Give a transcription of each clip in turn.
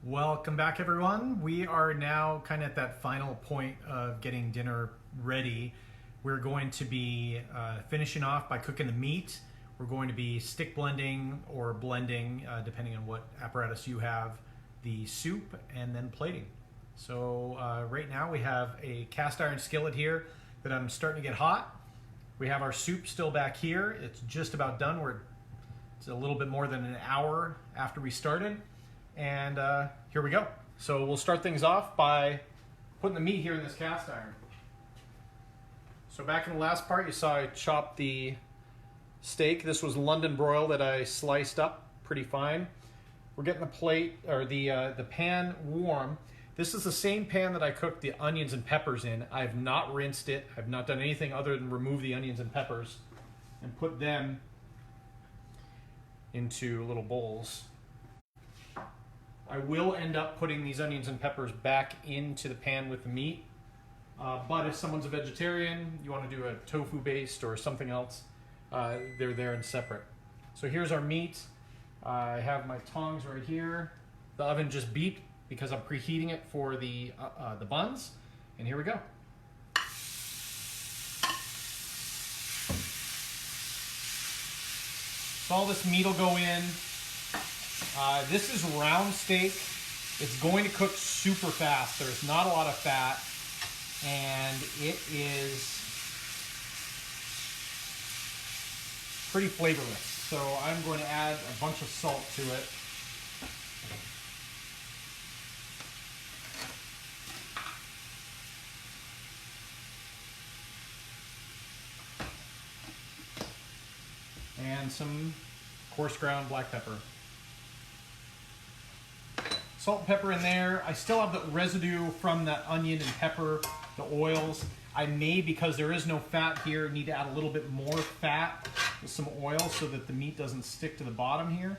Welcome back, everyone. We are now kind of at that final point of getting dinner ready. We're going to be finishing off by cooking the meat. We're going to be stick blending or blending, depending on what apparatus you have, the soup, and then plating. So right now we have a cast iron skillet here that I'm starting to get hot. We have our soup still back here. It's just about done. It's a little bit more than an hour after we started. And here we go. So we'll start things off by putting the meat here in this cast iron. So back in the last part, you saw I chopped the steak. This was London broil that I sliced up pretty fine. We're getting the plate or the pan warm. This is the same pan that I cooked the onions and peppers in. I have not rinsed it. I've not done anything other than remove the onions and peppers and put them into little bowls. I will end up putting these onions and peppers back into the pan with the meat. But if someone's a vegetarian, you want to do a tofu based or something else, they're there and separate. So here's our meat. I have my tongs right here. The oven just beeped because I'm preheating it for the buns. And here we go. So all this meat will go in. This is round steak. It's going to cook super fast. There's not a lot of fat, and it is pretty flavorless. So I'm going to add a bunch of salt to it. And some coarse ground black pepper. Salt and pepper in there. I still have the residue from that onion and pepper, the oils. I may, because there is no fat here, need to add a little bit more fat with some oil so that the meat doesn't stick to the bottom here.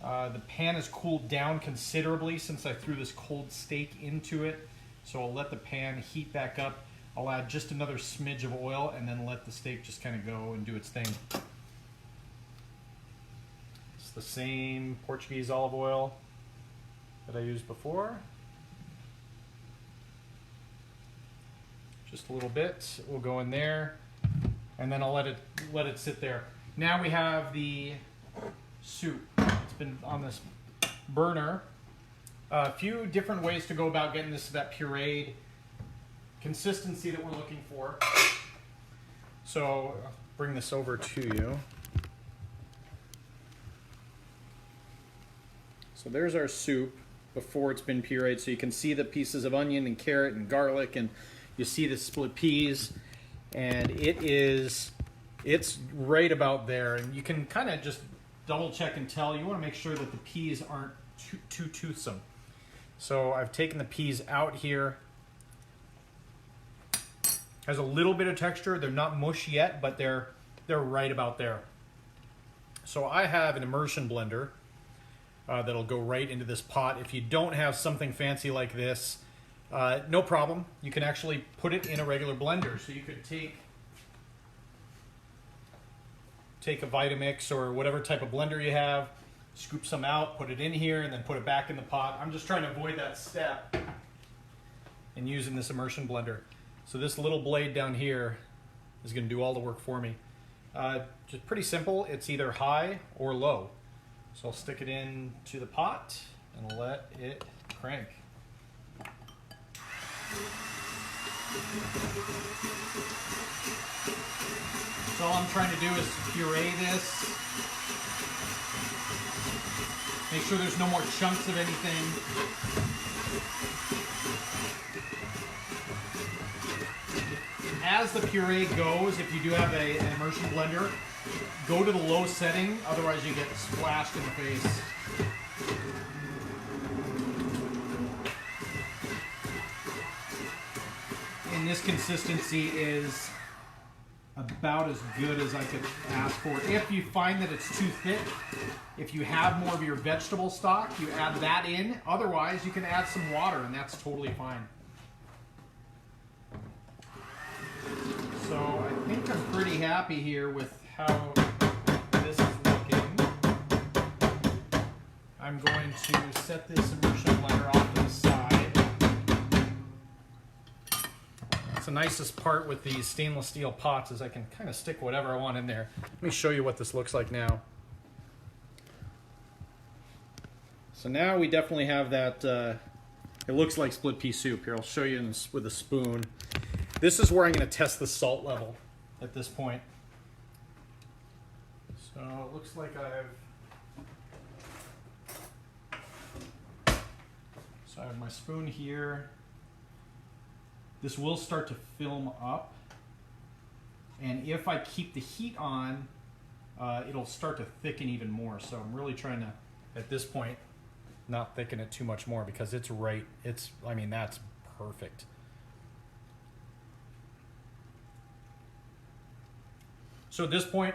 The pan has cooled down considerably since I threw this cold steak into it. So I'll let the pan heat back up. I'll add just another smidge of oil and then let the steak just kind of go and do its thing. It's the same Portuguese olive oil that I used before. Just a little bit will go in there, and then I'll let it sit there. Now we have the soup. It's been on this burner. A few different ways to go about getting this to that pureed consistency that we're looking for. So I'll bring this over to you. So there's our soup before it's been pureed, so you can see the pieces of onion and carrot and garlic, and you see the split peas, and it's right about there. And you can kind of just double check and tell. You want to make sure that the peas aren't too toothsome. So I've taken the peas out here. Has a little bit of texture. They're not mush yet, but they're right about there. So I have an immersion blender. That'll go right into this pot. If you don't have something fancy like this, no problem. You can actually put it in a regular blender. So you could take a Vitamix or whatever type of blender you have, scoop some out, put it in here, and then put it back in the pot. I'm just trying to avoid that step in using this immersion blender. So this little blade down here is going to do all the work for me. Just pretty simple. It's either high or low. So I'll stick it into the pot and let it crank. So all I'm trying to do is puree this. Make sure there's no more chunks of anything. As the puree goes, if you do have an immersion blender, go to the low setting, otherwise you get splashed in the face. And this consistency is about as good as I could ask for. If you find that it's too thick, if you have more of your vegetable stock, you add that in. Otherwise, you can add some water, and that's totally fine. So I think I'm pretty happy here with how this is looking. I'm going to set this immersion blender off to the side. That's the nicest part with these stainless steel pots is I can kind of stick whatever I want in there. Let me show you what this looks like now. So now we definitely have that, it looks like split pea soup. Here, I'll show you with a spoon. This is where I'm going to test the salt level at this point. So it looks like I have my spoon here. This will start to film up. And if I keep the heat on, it'll start to thicken even more. So I'm really trying to, at this point, not thicken it too much more because it's right, I mean, that's perfect. So at this point,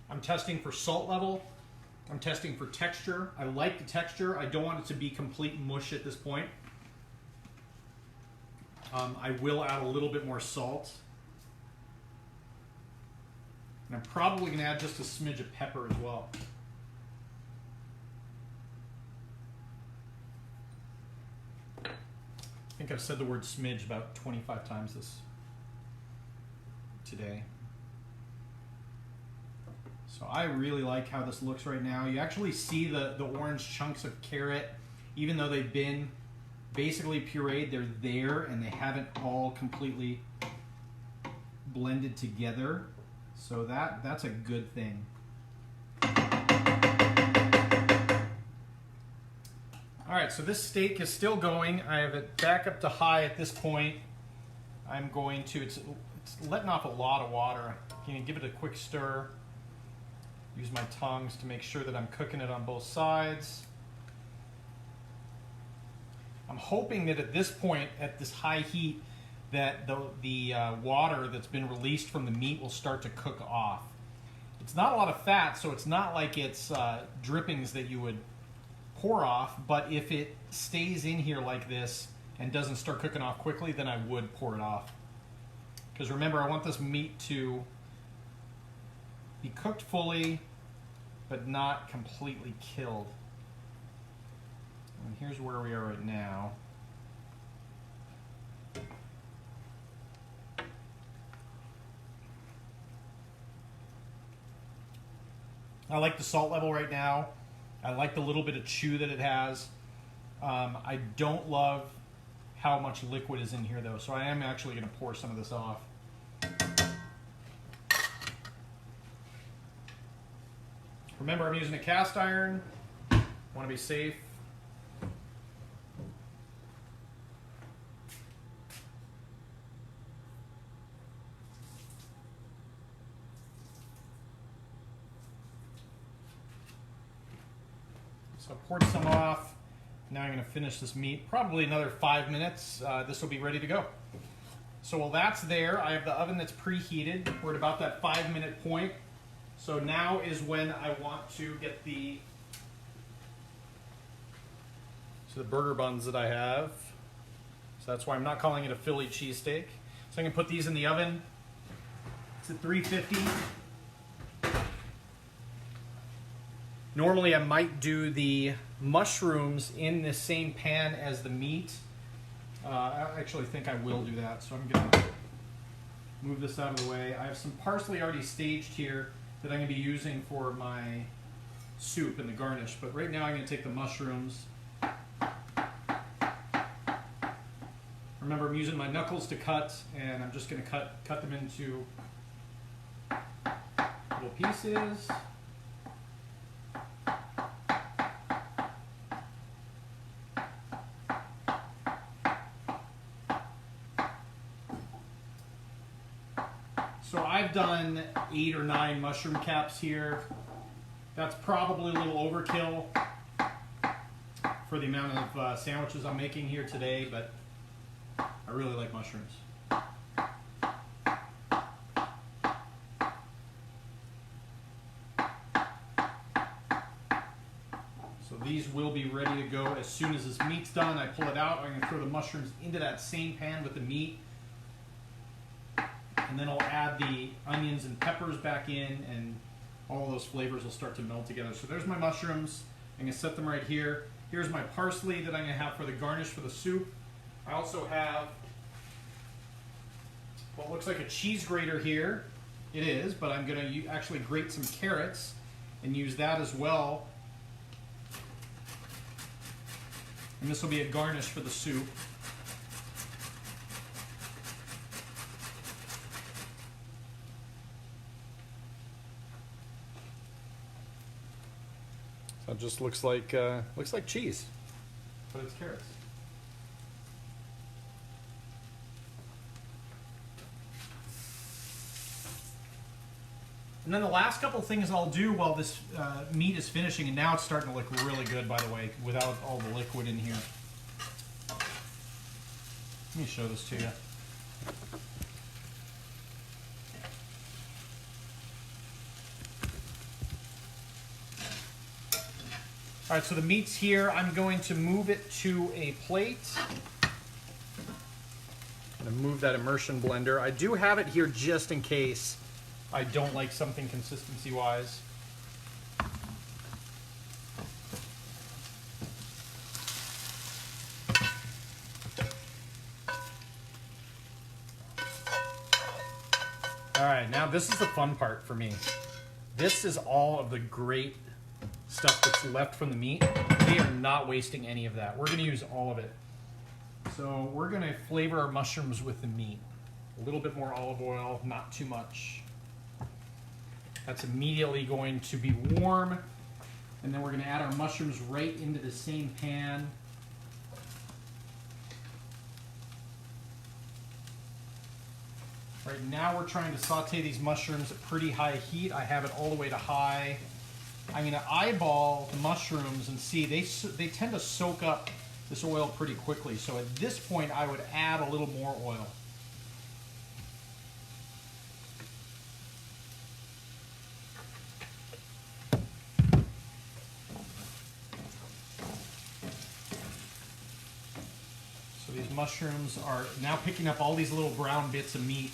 I'm testing for salt level. I'm testing for texture. I like the texture. I don't want it to be complete mush at this point. I will add a little bit more salt. And I'm probably going to add just a smidge of pepper as well. I think I've said the word smidge about 25 times today. So I really like how this looks right now. You actually see the orange chunks of carrot, even though they've been basically pureed, they're there and they haven't all completely blended together. So that's a good thing. All right, so this steak is still going. I have it back up to high at this point. I'm going to, it's letting off a lot of water. I'm gonna give it a quick stir. Use my tongs to make sure that I'm cooking it on both sides. I'm hoping that at this point, at this high heat, that the water that's been released from the meat will start to cook off. It's not a lot of fat, so it's not like it's drippings that you would pour off, but if it stays in here like this and doesn't start cooking off quickly, then I would pour it off. Because remember, I want this meat to be cooked fully, but not completely killed. And here's where we are right now. I like the salt level right now. I like the little bit of chew that it has. I don't love how much liquid is in here though, so I am actually going to pour some of this off. Remember, I'm using a cast iron. Want to be safe. So I poured some off. Now I'm going to finish this meat. Probably another 5 minutes. This will be ready to go. So while that's there, I have the oven that's preheated. We're at about that 5-minute point. So now is when I want to get the burger buns that I have. So that's why I'm not calling it a Philly cheesesteak. So I'm going to put these in the oven. It's at 350. Normally I might do the mushrooms in the same pan as the meat. I actually think I will do that, so I'm going to move this out of the way. I have some parsley already staged here that I'm going to be using for my soup and the garnish, but right now I'm going to take the mushrooms. Remember, I'm using my knuckles to cut, and I'm just going to cut them into little pieces. So I've done 8 or 9 mushroom caps here. That's probably a little overkill for the amount of sandwiches I'm making here today, but I really like mushrooms. So these will be ready to go as soon as this meat's done. I pull it out. I'm going to throw the mushrooms into that same pan with the meat. And then I'll add the onions and peppers back in, and all those flavors will start to melt together. So there's my mushrooms. I'm gonna set them right here. Here's my parsley that I'm gonna have for the garnish for the soup. I also have what looks like a cheese grater here. It is, but I'm gonna actually grate some carrots and use that as well. And this will be a garnish for the soup. So it just looks like cheese, but it's carrots. And then the last couple things I'll do while this meat is finishing, and now it's starting to look really good, by the way, without all the liquid in here. Let me show this to you. All right, so the meat's here. I'm going to move it to a plate. I'm going to move that immersion blender. I do have it here just in case I don't like something consistency-wise. All right, now this is the fun part for me. This is all of the great stuff that's left from the meat. We are not wasting any of that. We're gonna use all of it. So we're gonna flavor our mushrooms with the meat. A little bit more olive oil, not too much. That's immediately going to be warm. And then we're gonna add our mushrooms right into the same pan. Right now we're trying to saute these mushrooms at pretty high heat. I have it all the way to high. I'm going to eyeball the mushrooms and see they tend to soak up this oil pretty quickly. So at this point I would add a little more oil. So these mushrooms are now picking up all these little brown bits of meat.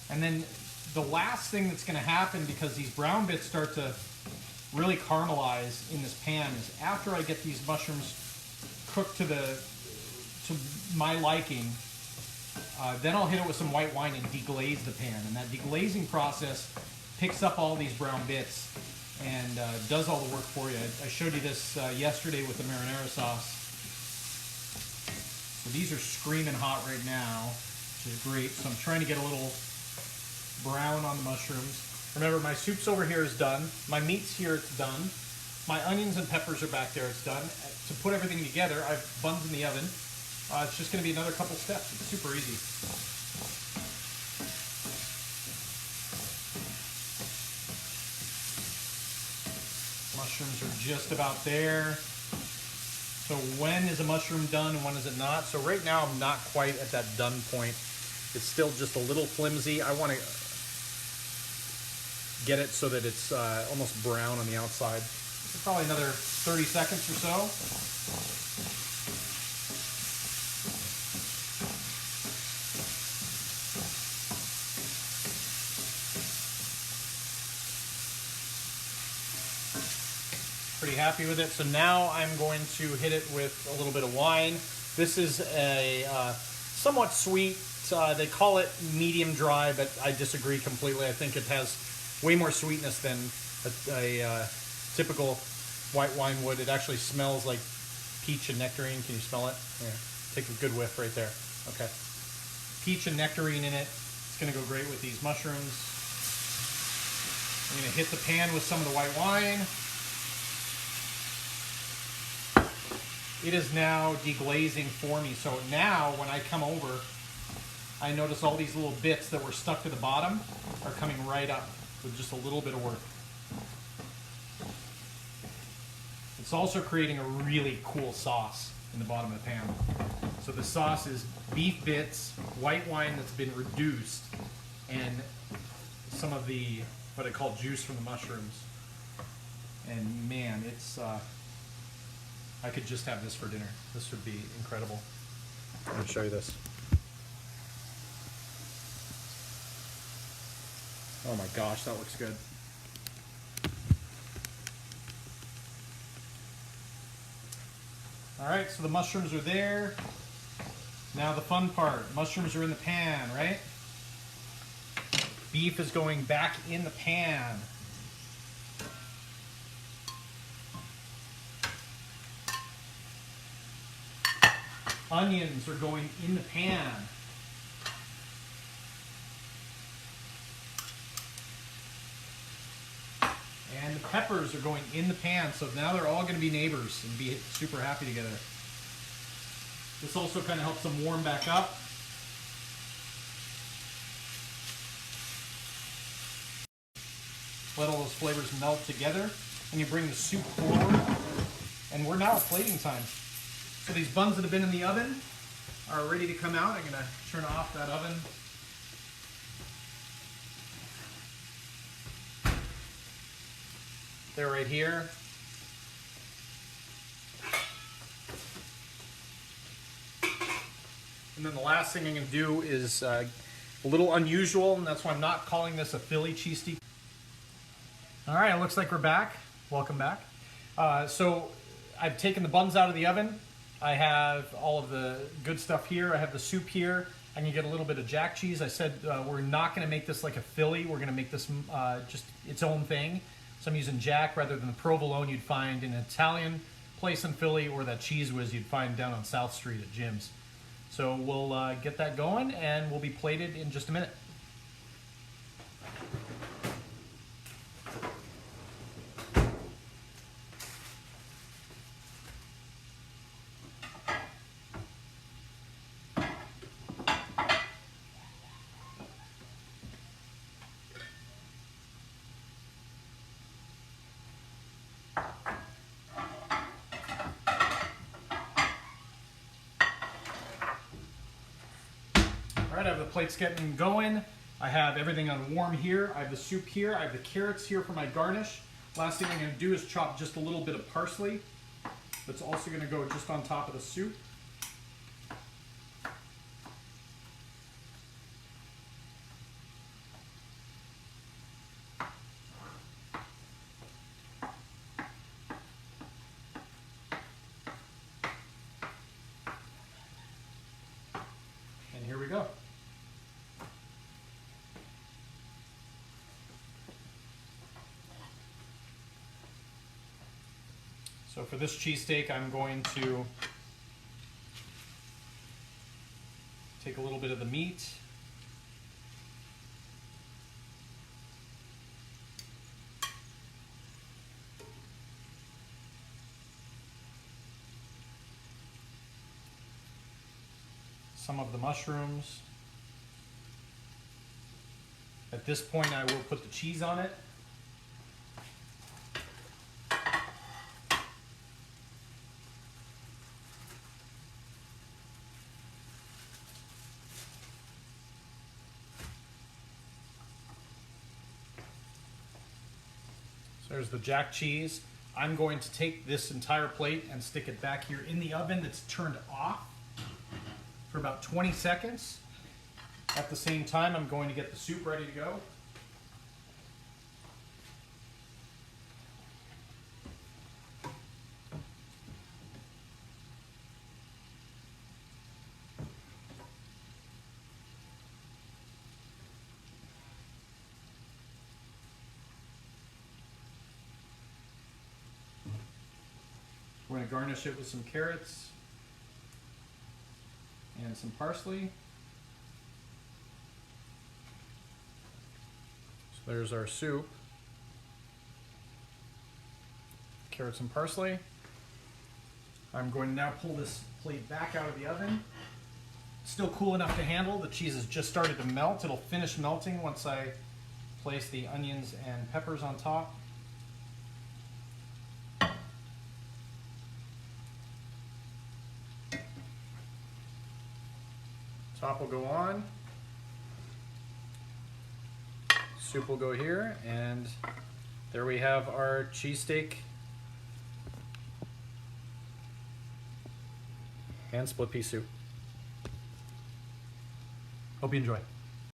And then the last thing that's going to happen, because these brown bits start to really caramelize in this pan, is after I get these mushrooms cooked to my liking, then I'll hit it with some white wine and deglaze the pan. And that deglazing process picks up all these brown bits and does all the work for you. I showed you this yesterday with the marinara sauce. So these are screaming hot right now, which is great. So I'm trying to get a little brown on the mushrooms. Remember, my soup's over here is done. My meat's here, it's done. My onions and peppers are back there, it's done. To put everything together, I have buns in the oven. It's just going to be another couple steps. It's super easy. Mushrooms are just about there. So when is a mushroom done and when is it not? So right now I'm not quite at that done point. It's still just a little flimsy. I want to get it so that it's almost brown on the outside. So probably another 30 seconds or so. Pretty happy with it. So now I'm going to hit it with a little bit of wine. This is a somewhat sweet, they call it medium dry, but I disagree completely. I think it has way more sweetness than a typical white wine would. It actually smells like peach and nectarine. Can you smell it? Here, take a good whiff right there. Okay. Peach and nectarine in it. It's going to go great with these mushrooms. I'm going to hit the pan with some of the white wine. It is now deglazing for me. So now when I come over, I notice all these little bits that were stuck to the bottom are coming right up with just a little bit of work. It's also creating a really cool sauce in the bottom of the pan. So the sauce is beef bits, white wine that's been reduced, and some of the, what I call juice from the mushrooms. And man, it's, I could just have this for dinner. This would be incredible. Let me show you this. Oh my gosh, that looks good. All right, so the mushrooms are there. Now the fun part, mushrooms are in the pan, right? Beef is going back in the pan. Onions are going in the pan. And the peppers are going in the pan, so now they're all going to be neighbors and be super happy together. This also kind of helps them warm back up. Let all those flavors melt together, and you bring the soup forward, and we're now at plating time. So these buns that have been in the oven are ready to come out. I'm going to turn off that oven. They're right here. And then the last thing I'm going to do is a little unusual, and that's why I'm not calling this a Philly cheesesteak. All right, it looks like we're back. Welcome back. So I've taken the buns out of the oven. I have all of the good stuff here. I have the soup here. I'm gonna get a little bit of jack cheese. I said we're not gonna make this like a Philly. We're gonna make this just its own thing. So I'm using jack rather than the provolone you'd find in an Italian place in Philly, or that cheese whiz you'd find down on South Street at Jim's. So we'll get that going, and we'll be plated in just a minute. All right, I have the plates getting going. I have everything on warm here. I have the soup here. I have the carrots here for my garnish. Last thing I'm going to do is chop just a little bit of parsley. That's also going to go just on top of the soup. And here we go. So for this cheesesteak, I'm going to take a little bit of the meat. Some of the mushrooms. At this point, I will put the cheese on it. So there's the jack cheese. I'm going to take this entire plate and stick it back here in the oven that's turned off for about 20 seconds. At the same time, I'm going to get the soup ready to go. We're going to garnish it with some carrots and some parsley. So there's our soup. Carrots and parsley. I'm going to now pull this plate back out of the oven. Still cool enough to handle. The cheese has just started to melt. It'll finish melting once I place the onions and peppers on top. Top will go on. Soup will go here, and there we have our cheesesteak and split pea soup. Hope you enjoy.